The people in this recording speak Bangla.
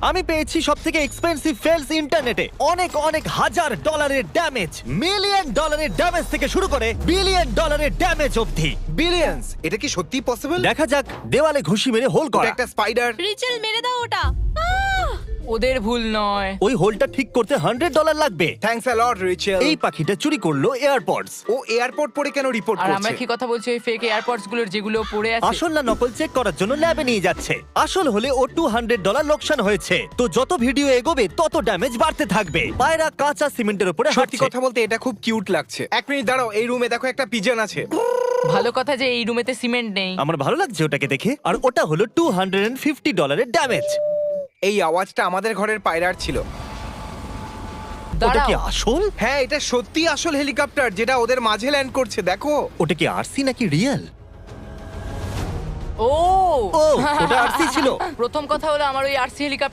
আমি পেয়েছি সবথেকে এক্সপেন্সিভ ফেলস ইন্টারনেটে। অনেক অনেক হাজার ডলারের ড্যামেজ, মিলিয়ন ডলারের ড্যামেজ থেকে শুরু করে বিলিয়ন ডলারের ড্যামেজ অবধি। বিলিয়ন্স, এটা কি সত্যি পসিবল? দেখা যাক দেওয়ালে ঘুষি মেরে হোল করা। একটা স্পাইডার। রিচেল মেরে দাও ওটা। আহ! ওদের ভুল নয়। ওই হোলটা ঠিক করতে $100 লাগবে। Thanks a lot Rietschel. এই পাখিটা চুরি করলো এয়ারপডস। ও এয়ারপোর্ট পরে কেন রিপোর্ট আর আমরা করছে? কি কথা বলছি ওই ফেক এয়ারপডস গুলোর যেগুলো পড়ে আছে? আসল না নকল চেক করার জন্য ল্যাবে নিয়ে যাচ্ছে। আসল হলে ও $200 লোকসান হয়েছে। তো যত ভিডিও এগোবে তত ড্যামেজ বাড়তে থাকবে। পায়রা কাঁচা সিমেন্টের উপরে সত্যি হাঁটছে। কথা বলতে এটা খুব কিউট লাগছে। এক মিনিট দাঁড়াও, এই রুমে দেখো একটা পিজন আছে। ভালো কথা যে এই রুমেতে সিমেন্ট নেই। আমার ভালো লাগছে ওটাকে দেখে। আর ওটা হলো $250 ড্যামেজ। এই আওয়াজটা আমাদের ঘরের পায়রার ছিল। ওটা কি দাঁড়াও, আসল? হ্যাঁ, এটা সত্যি আসল হেলিকপ্টার যেটা ওদের মাঝে ল্যান্ড করছে, দেখো। ওটা কি আরসি নাকি রিয়েল? ও ও ওটা আরসি ছিল। প্রথম কথা হলো আমার ওই আরসি হেলিকপ্টার